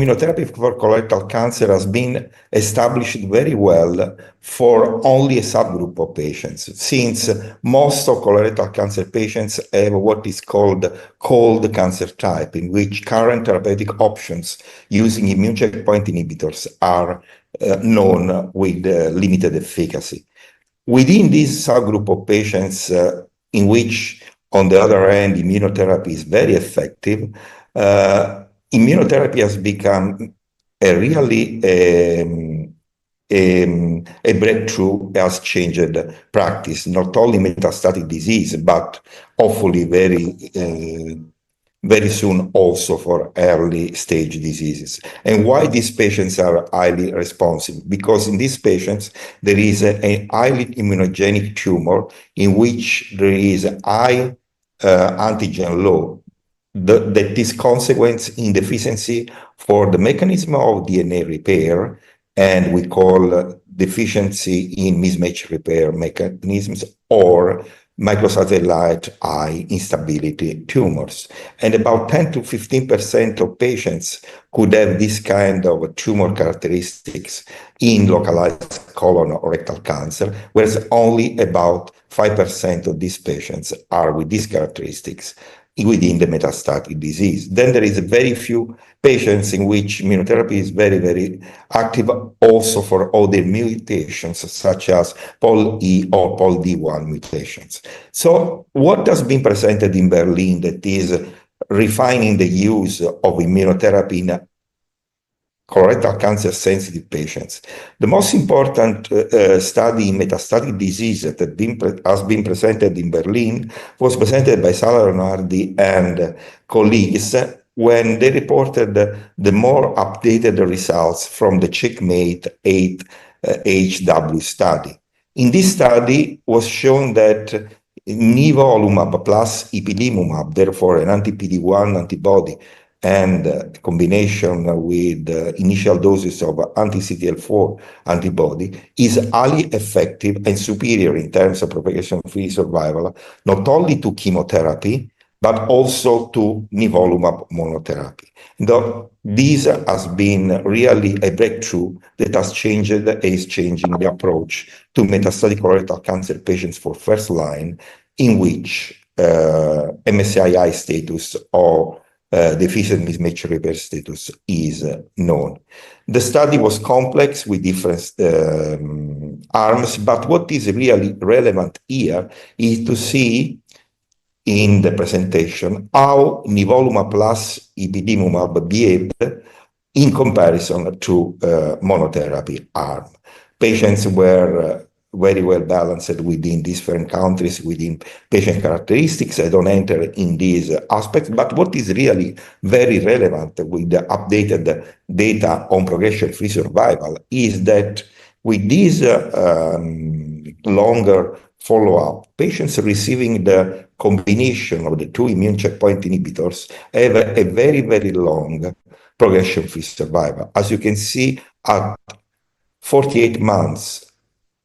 immunotherapy for colorectal cancer has been established very well for only a subgroup of patients, since most of colorectal cancer patients have what is called cold cancer type, in which current therapeutic options using immune checkpoint inhibitors are known with limited efficacy. Within this subgroup of patients in which, on the other hand, immunotherapy is very effective, immunotherapy has become a really a breakthrough, has changed practice, not only metastatic disease, but hopefully very soon also for early stage diseases. And why these patients are highly responsive? Because in these patients, there is a highly immunogenic tumor in which there is a high antigen load that is consequence in deficiency for the mechanism of DNA repair, and we call deficiency in mismatch repair mechanisms or microsatellite eye instability tumors. And about 10 to 15% of patients could have this kind of tumor characteristics in localized colon or rectal cancer, whereas only about 5% of these patients are with these characteristics within the metastatic disease. Then there is very few patients in which immunotherapy is very, very active also for other mutations such as POL-E or POL-D1 mutations. So what has been presented in Berlin that is refining the use of immunotherapy in colorectal cancer sensitive patients? The most important study in metastatic disease that has been presented in Berlin was presented by Sara Leonardi and colleagues when they reported the more updated results from the Checkmate 8 HW study. In this study was shown that nivolumab plus ipilimumab, therefore an anti-PD-1 antibody, and combination with initial doses of anti-CTLA-4 antibody is highly effective and superior in terms of propagation-free survival, not only to chemotherapy, but also to nivolumab monotherapy. This has been really a breakthrough that has changed and is changing the approach to metastatic colorectal cancer patients for first line, in which MSI-high status or deficient mismatch repair status is known. The study was complex with different arms, but what is really relevant here is to see in the presentation how nivolumab plus ipilimumab behaved in comparison to monotherapy arm. Patients were very well balanced within different countries, within patient characteristics. I don't enter in these aspects, but what is really very relevant with the updated data on progression-free survival is that with this longer follow-up, patients receiving the combination of the two immune checkpoint inhibitors have a very, very long progression-free survival. As you can see, at 48 months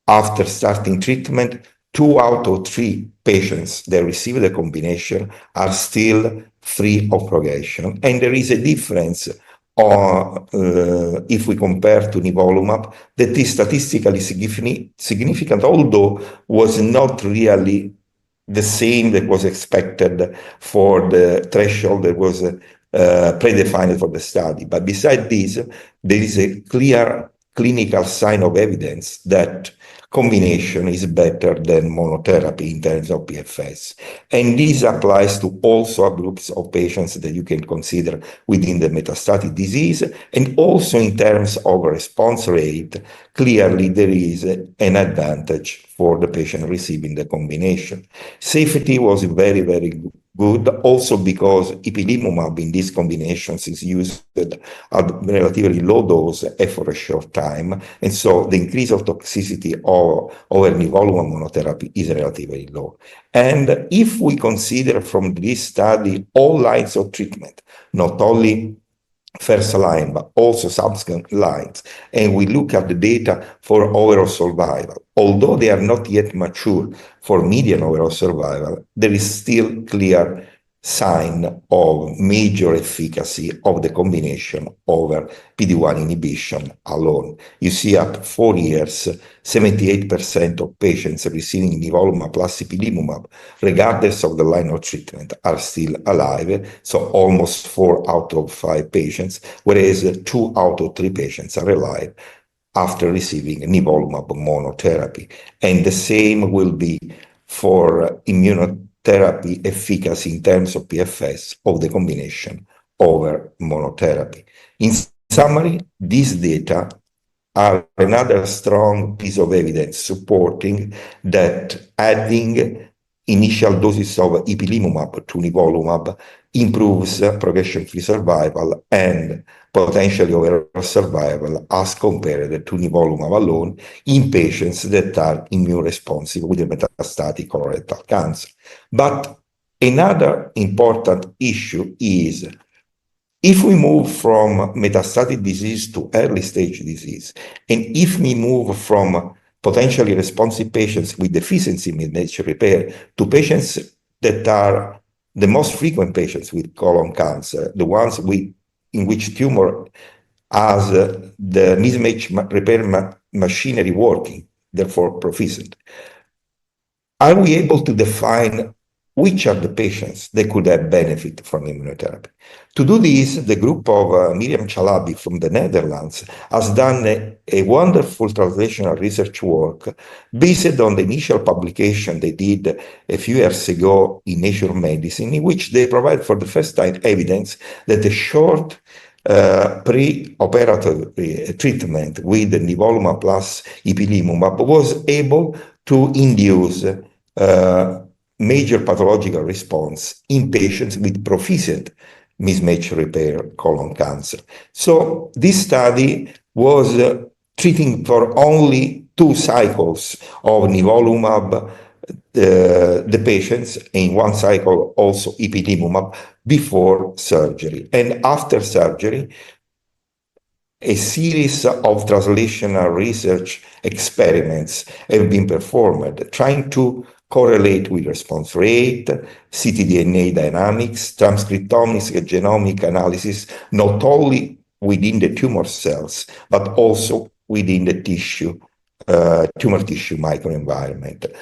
after starting treatment, 2 out of 3 patients that receive the combination are still free of progression. And there is a difference if we compare to nivolumab that is statistically significant, although was not really the same that was expected for the threshold that was predefined for the study. But besides this, there is a clear clinical sign of evidence that combination is better than monotherapy in terms of PFS. And this applies to all subgroups of patients that you can consider within the metastatic disease. And also in terms of response rate, clearly there is an advantage for the patient receiving the combination. Safety was very, very good, also because ipilimumab in these combinations is used at relatively low dose and for a short time, and so the increase of toxicity over nivolumab monotherapy is relatively low. And if we consider from this study all lines of treatment, not only first line, but also subsequent lines, and we look at the data for overall survival, although they are not yet mature for median overall survival, there is still clear sign of major efficacy of the combination over PD-1 inhibition alone. You see at 4 years, 78% of patients receiving nivolumab plus ipilimumab, regardless of the line of treatment, are still alive, so almost 4 out of 5 patients, whereas 2 out of 3 patients are alive after receiving nivolumab monotherapy. And the same will be for immunotherapy efficacy in terms of PFS of the combination over monotherapy. In summary, these data are another strong piece of evidence supporting that adding initial doses of ipilimumab to nivolumab improves progression-free survival and potentially overall survival as compared to nivolumab alone in patients that are immune responsive with metastatic colorectal cancer. But another important issue is if we move from metastatic disease to early stage disease, and if we move from potentially responsive patients with deficiency in mismatch repair to patients that are the most frequent patients with colon cancer, the ones in which tumor has the mismatch repair machinery working, therefore proficient, are we able to define which are the patients that could have benefit from immunotherapy? To do this, the group of Miriam Chalabi from the Netherlands has done a wonderful translational research work based on the initial publication they did a few years ago in Nature Medicine, in which they provide for the first time evidence that a short pre-operative treatment with nivolumab plus ipilimumab was able to induce major pathological response in patients with proficient mismatch repair colon cancer. So this study was treating for only 2 cycles of nivolumab the patients, in 1 cycle also ipilimumab before surgery. And after surgery, a series of translational research experiments have been performed trying to correlate with response rate, ctDNA dynamics, transcriptomics and genomic analysis, not only within the tumor cells, but also within the tissue, tumor tissue microenvironment,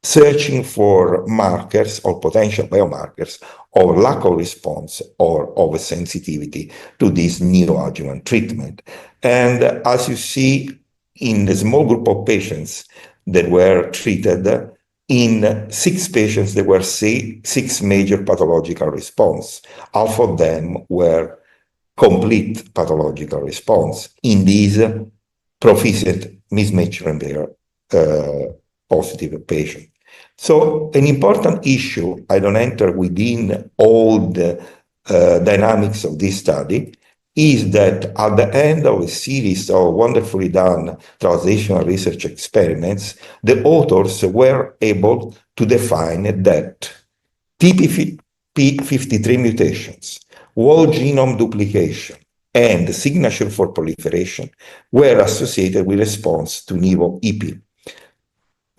searching for markers or potential biomarkers of lack of response or of sensitivity to this neoadjuvant treatment. And as you see in the small group of patients that were treated, in 6 patients, there were 6 major pathological response. Half of them were complete pathological response in these proficient mismatch repair positive patients. So an important issue, I don't enter within all the dynamics of this study, is that at the end of a series of wonderfully done translational research experiments, the authors were able to define that TP53 mutations, whole genome duplication, and signature for proliferation were associated with response to nivo-ipi.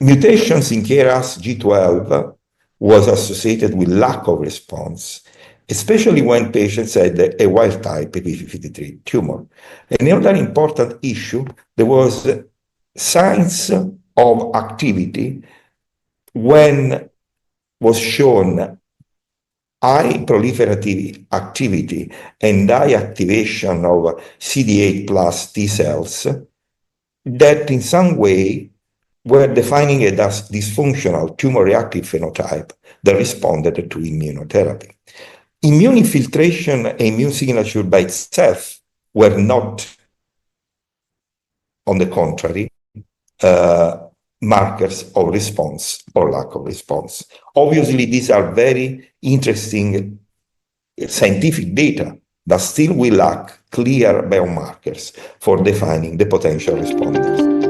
Mutations in KRAS G12 was associated with lack of response, especially when patients had a wild-type TP53 tumor. Another important issue, there was signs of activity when was shown high proliferative activity and high activation of CD8 plus T cells that in some way were defining it as dysfunctional tumor-reactive phenotype that responded to immunotherapy. Immune infiltration and immune signature by itself were not, on the contrary, markers of response or lack of response. Obviously, these are very interesting scientific data, but still we lack clear biomarkers for defining the potential responders.